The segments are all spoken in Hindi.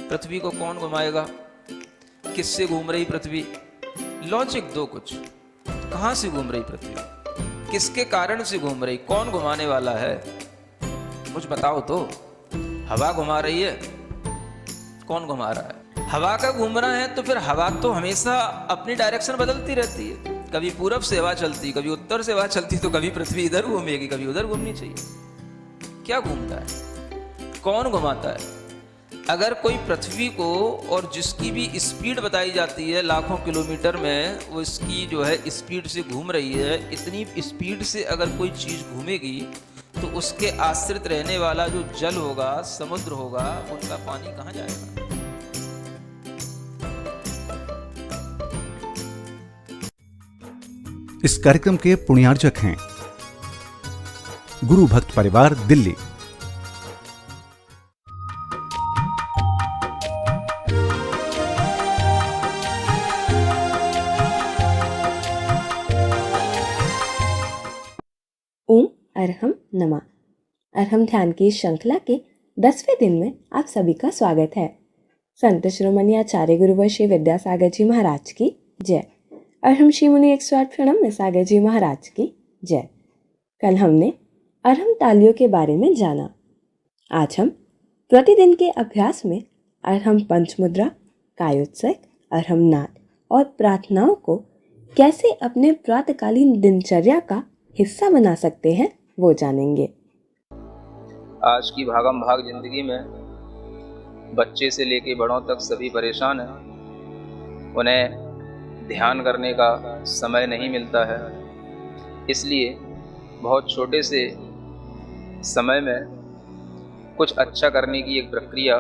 पृथ्वी को कौन घुमाएगा, किससे घूम रही पृथ्वी, लॉजिक दो कुछ। कहां से घूम रही पृथ्वी, किसके कारण से घूम रही, कौन घुमाने वाला है, कुछ बताओ तो। हवा घुमा रही है, कौन घुमा रहा है? हवा का घूमना है तो फिर हवा तो हमेशा अपनी डायरेक्शन बदलती रहती है। कभी पूरब से हवा चलती, कभी उत्तर से हवा चलती, तो कभी पृथ्वी इधर घूमेगी, कभी उधर घूमनी चाहिए। क्या घूमता है, कौन घुमाता है? अगर कोई पृथ्वी को, और जिसकी भी स्पीड बताई जाती है लाखों किलोमीटर में, वो इसकी जो है स्पीड से घूम रही है, इतनी स्पीड से अगर कोई चीज़ घूमेगी तो उसके आश्रित रहने वाला जो जल होगा, समुद्र होगा, उनका पानी कहाँ जाएगा? इस कार्यक्रम के पुण्यार्जक हैं गुरु भक्त परिवार, दिल्ली। ओम अरहम नमा। अरहम ध्यान की श्रृंखला के 10वें दिन में आप सभी का स्वागत है। संत शिरोमणि आचार्य गुरुवर श्री विद्यासागर जी महाराज की जय। अरहम श्री मुनि 108 प्रणम सागर जी महाराज की जय। कल हमने अरहम तालियों के बारे में जाना। आज हम प्रतिदिन के अभ्यास में अरहम पंच मुद्रा, कायोत्सक, अरहम नाद और प्रार्थनाओं को कैसे अपने प्रातकालीन दिनचर्या का हिस्सा बना सकते हैं वो जानेंगे। आज की भागम भाग जिंदगी में बच्चे से लेके बड़ों तक सभी परेशान हैं। उन्हें ध्यान करने का समय नहीं मिलता है, इसलिए बहुत छोटे से समय में कुछ अच्छा करने की एक प्रक्रिया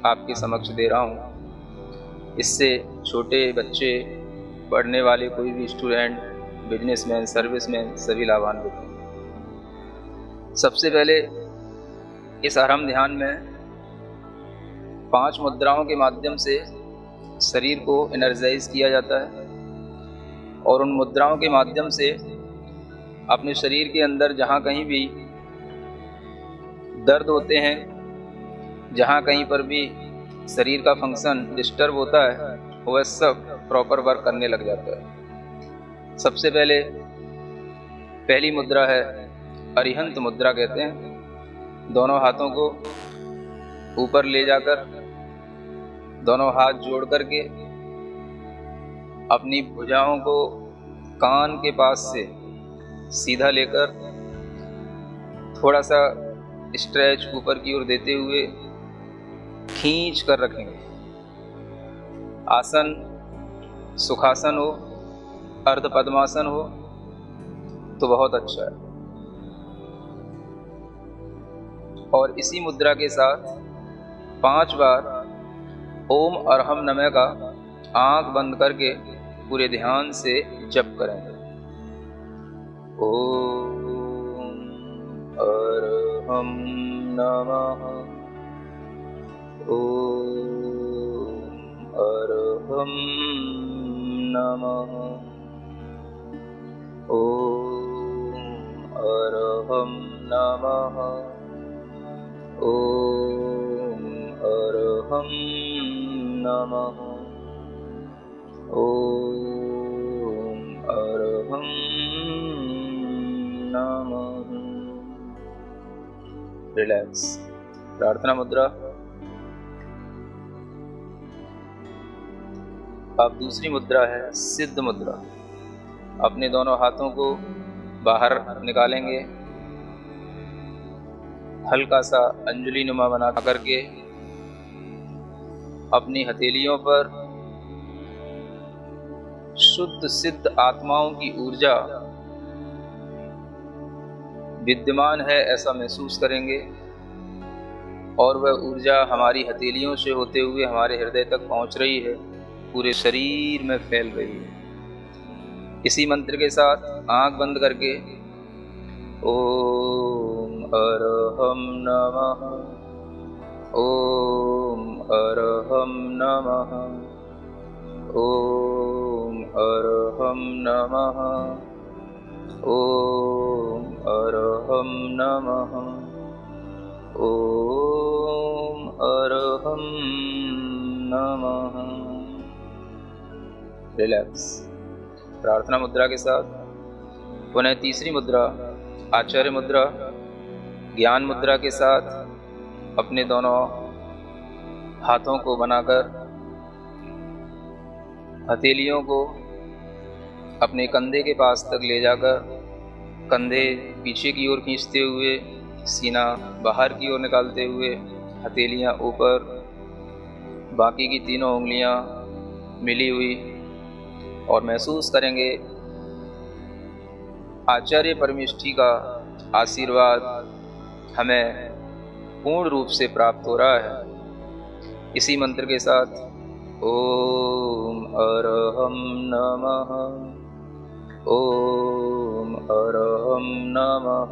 आपके समक्ष दे रहा हूँ। इससे छोटे बच्चे, पढ़ने वाले कोई भी स्टूडेंट, बिजनेसमैन, सर्विसमैन सभी लाभान्वित हैं। सबसे पहले इस अरहम ध्यान में 5 मुद्राओं के माध्यम से शरीर को एनर्जाइज किया जाता है और उन मुद्राओं के माध्यम से अपने शरीर के अंदर जहाँ कहीं भी दर्द होते हैं, जहाँ कहीं पर भी शरीर का फंक्शन डिस्टर्ब होता है, वह सब प्रॉपर वर्क करने लग जाता है। सबसे पहली मुद्रा है अरिहंत मुद्रा कहते हैं। दोनों हाथों को ऊपर ले जाकर, दोनों हाथ जोड़ करके अपनी भुजाओं को कान के पास से सीधा लेकर थोड़ा सा स्ट्रेच ऊपर की ओर देते हुए खींच कर रखेंगे। आसन सुखासन हो, अर्ध पद्मासन हो तो बहुत अच्छा है। और इसी मुद्रा के साथ 5 बार ओम अरहम नमः का आंख बंद करके पूरे ध्यान से जप करें। ओम अरहम नमः, ओम अरहम नमः, ओम अरहम नमः, ओम अरहम नमः, ओम अरहम नमः। रिलैक्स। प्रार्थना मुद्रा। अब दूसरी मुद्रा है सिद्ध मुद्रा। अपने दोनों हाथों को बाहर निकालेंगे, हल्का सा अंजलि नुमा बना करके अपनी हथेलियों पर शुद्ध सिद्ध आत्माओं की ऊर्जा विद्यमान है ऐसा महसूस करेंगे और वह ऊर्जा हमारी हथेलियों से होते हुए हमारे हृदय तक पहुंच रही है, पूरे शरीर में फैल रही है। इसी मंत्र के साथ आंख बंद करके ओम अरहम नमः, ओम अरहम नमः, ओम अरहम नमः, ओम अरहम नमः, ओम अरहम रिलैक्स। प्रार्थना मुद्रा के साथ पुनः तीसरी मुद्रा आचार्य मुद्रा ज्ञान मुद्रा के साथ अपने दोनों हाथों को बनाकर हथेलियों को अपने कंधे के पास तक ले जाकर कंधे पीछे की ओर खींचते हुए, सीना बाहर की ओर निकालते हुए, हथेलियां ऊपर, बाकी की तीनों उंगलियां मिली हुई, और महसूस करेंगे आचार्य परमेष्ठी का आशीर्वाद हमें पूर्ण रूप से प्राप्त हो रहा है। इसी मंत्र के साथ ओम अरहम नमः, ओम अरहम नमः,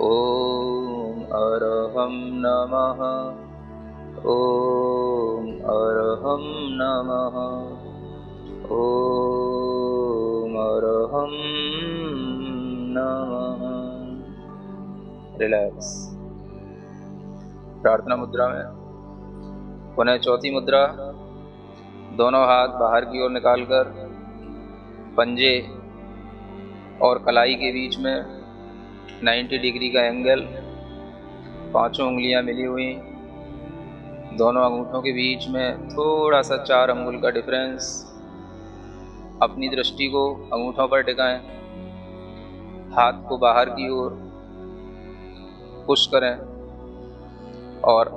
ओम अरहम नमः, ओम अरहम नमः, ओम अरहम नमः। रिलैक्स। प्रार्थना मुद्रा में पुनः चौथी मुद्रा, दोनों हाथ बाहर की ओर निकालकर पंजे और कलाई के बीच में 90 डिग्री का एंगल, पांचों उंगलियां मिली हुई, दोनों अंगूठों के बीच में थोड़ा सा 4 अंगुल का डिफरेंस। अपनी दृष्टि को अंगूठों पर टिकाएं, हाथ को बाहर की ओर पुश करें और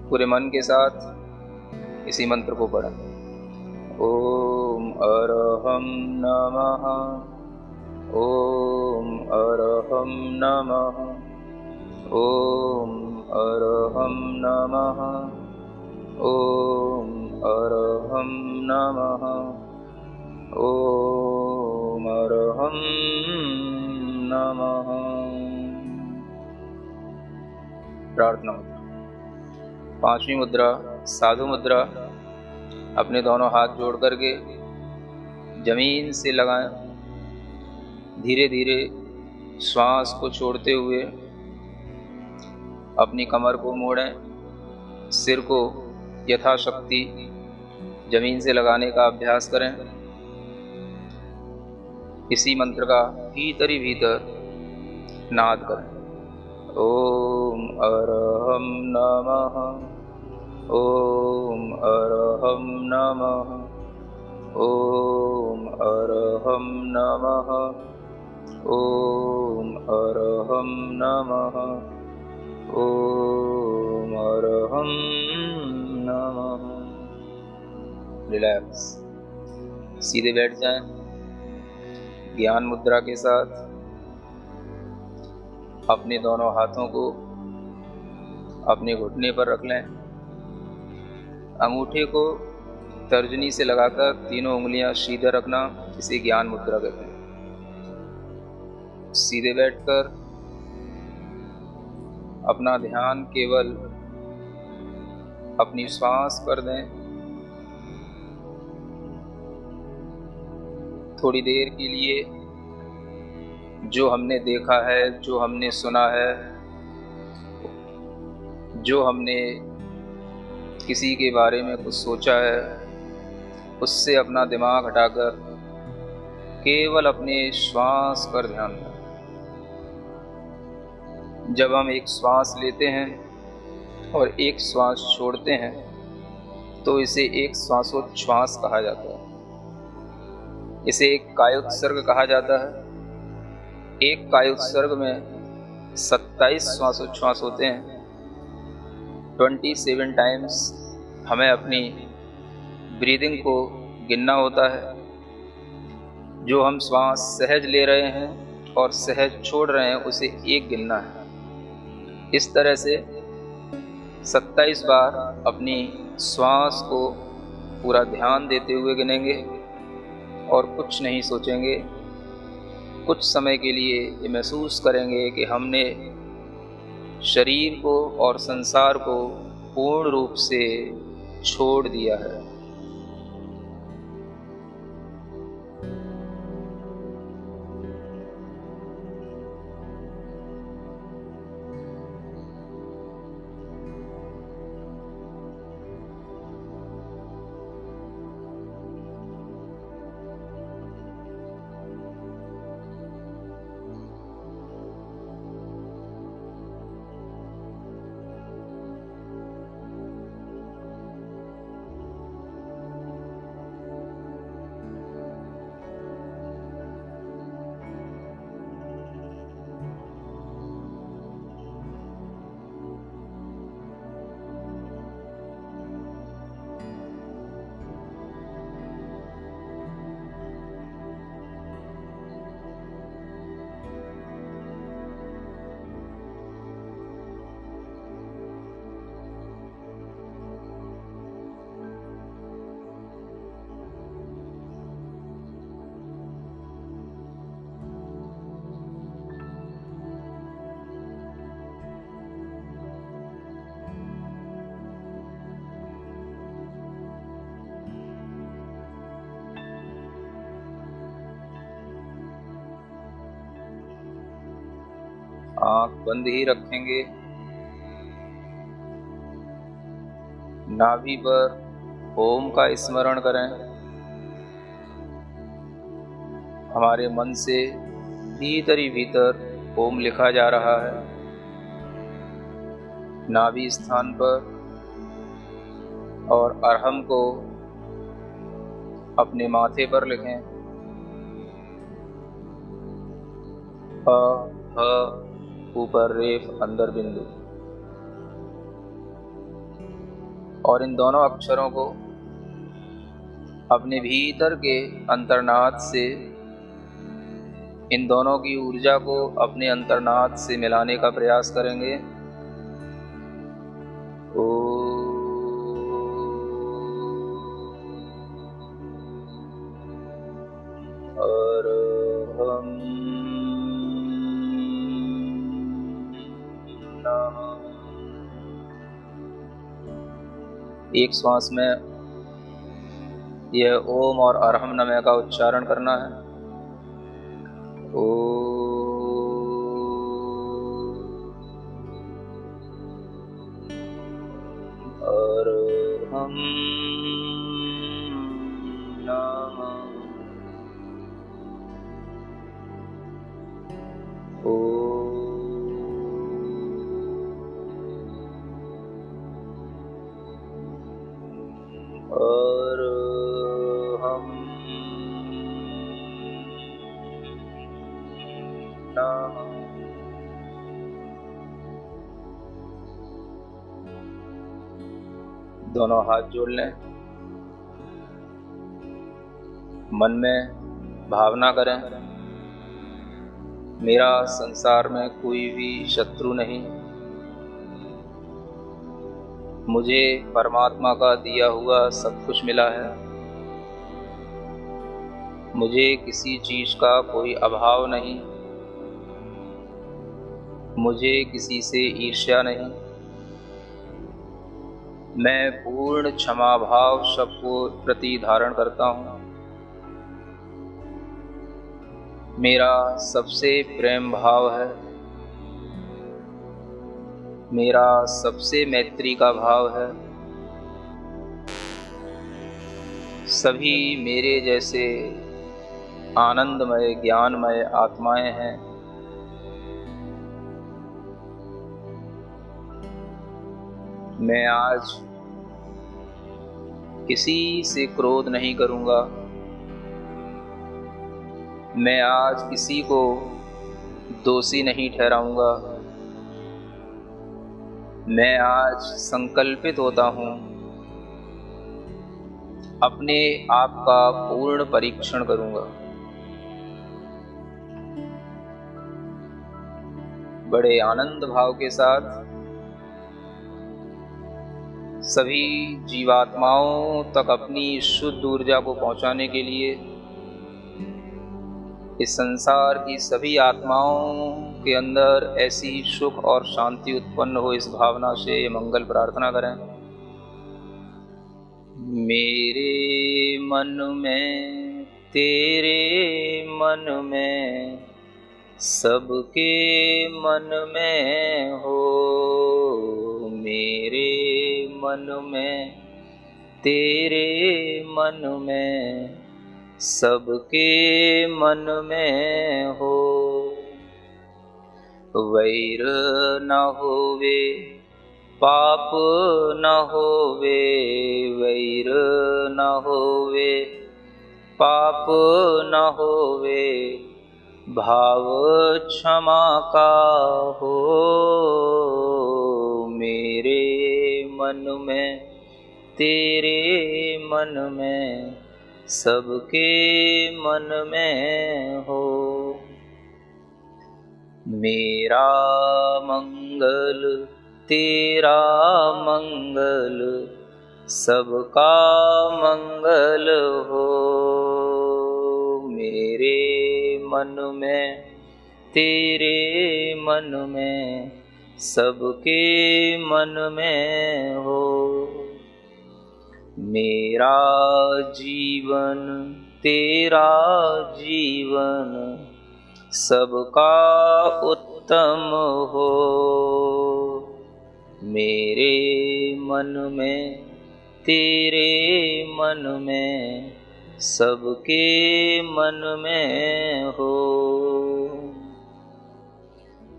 पूरे मन के साथ इसी मंत्र को पढ़ें। ओम अरहम नमः, ओम अरहम नमः, ओम अरहम नमः, ओम अरहम नमः, ओम अरहम नमः। प्रार्थना मुद्रा। पांचवी मुद्रा साधु मुद्रा, अपने दोनों हाथ जोड़ करके जमीन से लगाएं, धीरे धीरे श्वास को छोड़ते हुए अपनी कमर को मोड़ें, सिर को यथाशक्ति जमीन से लगाने का अभ्यास करें। इसी मंत्र का भीतर ही भीतर नाद करें। ओम अरहम नमः, ओम अरहम नमः, ओम अरहम नमः, ओम अरहम नमः, ओम अरहम नमः। रिलैक्स। सीधे बैठ जाएं। ज्ञान मुद्रा के साथ अपने दोनों हाथों को अपने घुटने पर रख लें। अंगूठे को तर्जनी से लगाकर तीनों उंगलियां सीधे रखना, इसे ज्ञान मुद्रा कहते हैं। सीधे बैठकर अपना ध्यान केवल अपनी श्वास पर दें। थोड़ी देर के लिए जो हमने देखा है, जो हमने सुना है, जो हमने किसी के बारे में कुछ सोचा है, उससे अपना दिमाग हटाकर केवल अपने श्वास पर ध्यान दें। जब हम एक श्वास लेते हैं और एक श्वास छोड़ते हैं तो इसे एक श्वासोच्छ्वास कहा जाता है। इसे एक कायोत्सर्ग कहा जाता है। एक कायोत्सर्ग में 27 श्वासोच्छ्वास होते हैं। 27 टाइम्स हमें अपनी ब्रीदिंग को गिनना होता है। जो हम श्वास सहज ले रहे हैं और सहज छोड़ रहे हैं उसे एक गिनना है। इस तरह से 27 बार अपनी श्वास को पूरा ध्यान देते हुए गिनेंगे और कुछ नहीं सोचेंगे। कुछ समय के लिए ये महसूस करेंगे कि हमने शरीर को और संसार को पूर्ण रूप से छोड़ दिया है। आंख बंद ही रखेंगे। नाभि पर ओम का स्मरण करें। हमारे मन से भीतर ही भीतर ओम लिखा जा रहा है। नाभि स्थान पर और अरहम को अपने माथे पर लिखें। अ ह ऊपर रेफ अंदर बिंदु। और इन दोनों अक्षरों को अपने भीतर के अंतर्नाद से, इन दोनों की ऊर्जा को अपने अंतर्नाद से मिलाने का प्रयास करेंगे। एक श्वास में यह ओम और अरहम नमः का उच्चारण करना है। अरहम नमः। अरहम नमः। दोनों हाथ जोड़ लें। मन में भावना करें, मेरा संसार में कोई भी शत्रु नहीं, मुझे परमात्मा का दिया हुआ सब कुछ मिला है, मुझे किसी चीज का कोई अभाव नहीं, मुझे किसी से ईर्ष्या नहीं। मैं पूर्ण क्षमा भाव सबको प्रति धारण करता हूँ। मेरा सबसे प्रेम भाव है, मेरा सबसे मैत्री का भाव है। सभी मेरे जैसे आनंदमय ज्ञानमय आत्माएं हैं। मैं आज किसी से क्रोध नहीं करूंगा। मैं आज किसी को दोषी नहीं ठहराऊंगा। मैं आज संकल्पित होता हूं अपने आप का पूर्ण परीक्षण करूंगा। बड़े आनंद भाव के साथ सभी जीवात्माओं तक अपनी शुद्ध ऊर्जा को पहुंचाने के लिए इस संसार की सभी आत्माओं के अंदर ऐसी सुख और शांति उत्पन्न हो, इस भावना से मंगल प्रार्थना करें। मेरे मन में तेरे मन में सबके मन में हो। मेरे मन में तेरे मन में सबके मन में हो। वैर न होवे पाप न होवे, वैर न होवे पाप न होवे, भाव क्षमा का हो। मेरे मन में तेरे मन में सबके मन में हो। मेरा मंगल तेरा मंगल सबका मंगल हो। मेरे मन में तेरे मन में सबके मन में हो। मेरा जीवन तेरा जीवन सबका उत्तम उत्तम हो। मेरे मन में तेरे मन में सबके मन में हो।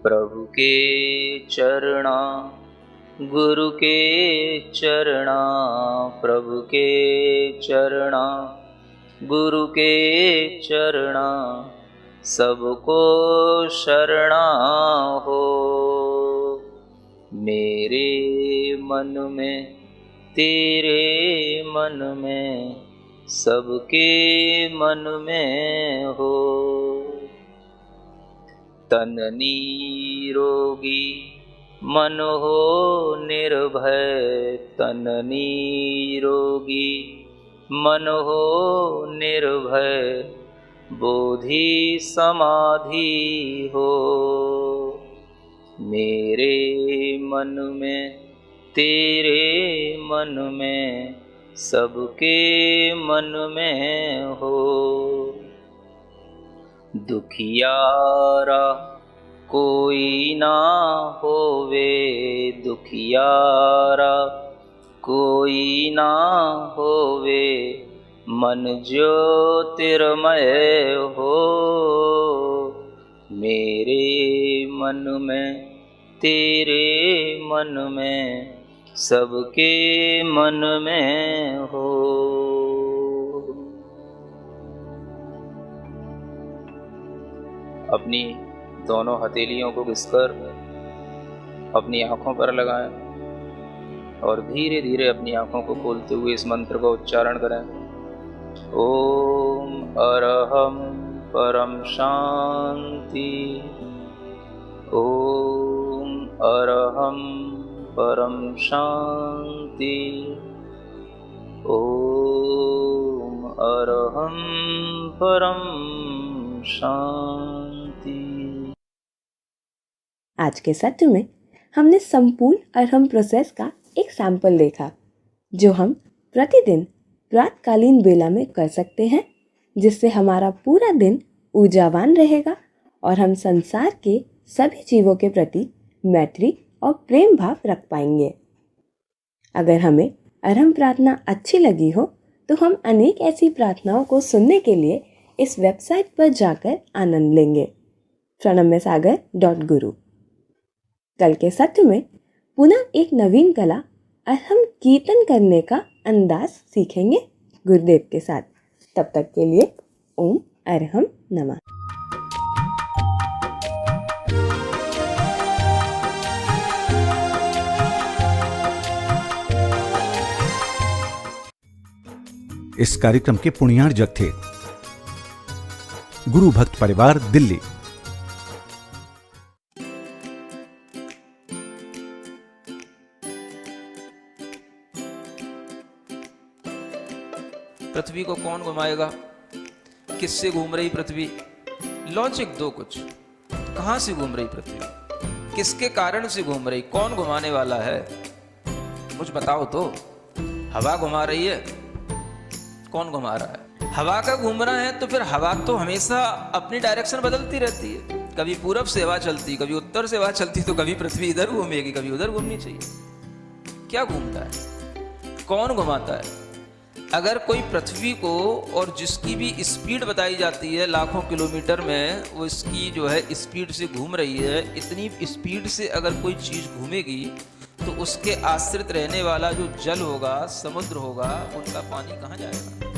प्रभु के चरणा गुरु के चरणा, प्रभु के चरणा गुरु के चरणा, सबको शरणा हो। मेरे मन में तेरे मन में सबके मन में हो। तन निरोगी मन हो निर्भय, तन निरोगी मन हो निर्भय, बोधि समाधि हो। मेरे मन में तेरे मन में सबके मन में हो। दुखियारा कोई ना होवे, दुखियारा कोई ना होवे, मन ज्योतिर्मय हो। मेरे मन में तेरे मन में सबके मन में हो। अपनी दोनों हथेलियों को घिसकर अपनी आँखों पर लगाएं और धीरे धीरे अपनी आँखों को खोलते हुए इस मंत्र का उच्चारण करें। ओम अरहम परम शांति, ओम अरहम परम शांति, ओम अरहम परम शांति। आज के सत्र में हमने संपूर्ण अरहम प्रोसेस का एक सैंपल देखा, जो हम प्रतिदिन प्रातकालीन बेला में कर सकते हैं, जिससे हमारा पूरा दिन ऊर्जावान रहेगा और हम संसार के सभी जीवों के प्रति मैत्री और प्रेम भाव रख पाएंगे। अगर हमें अरहम प्रार्थना अच्छी लगी हो तो हम अनेक ऐसी प्रार्थनाओं को सुनने के लिए इस वेबसाइट पर जाकर आनंद लेंगे, pranamyasagar.guru। कल के सत्र में पुनः एक नवीन कला अरहम कीर्तन करने का अंदाज सीखेंगे गुरुदेव के साथ। तब तक के लिए ओम अरहम नमः। इस कार्यक्रम के पुण्यार्जक थे गुरु भक्त परिवार, दिल्ली। पृथ्वी को कौन घुमाएगा? किससे घूम रही पृथ्वी? लॉजिक दो कुछ। कहां से घूम रही पृथ्वी? किसके कारण से घूम रही? कौन घुमाने वाला है? कुछ बताओ तो। हवा घुमा रही है? कौन घुमा रहा है? हवा का घूमना है तो फिर हवा तो हमेशा अपनी डायरेक्शन बदलती रहती है। कभी पूरब से हवा चलती, कभी उत्तर से हवा चलती, तो कभी पृथ्वी इधर घूमेगी, कभी उधर घूमनी चाहिए। क्या घूमता है? कौन घुमाता है? अगर कोई पृथ्वी को, और जिसकी भी स्पीड बताई जाती है लाखों किलोमीटर में, वो इसकी जो है स्पीड से घूम रही है, इतनी स्पीड से अगर कोई चीज़ घूमेगी तो उसके आश्रित रहने वाला जो जल होगा, समुद्र होगा, उनका पानी कहाँ जाएगा?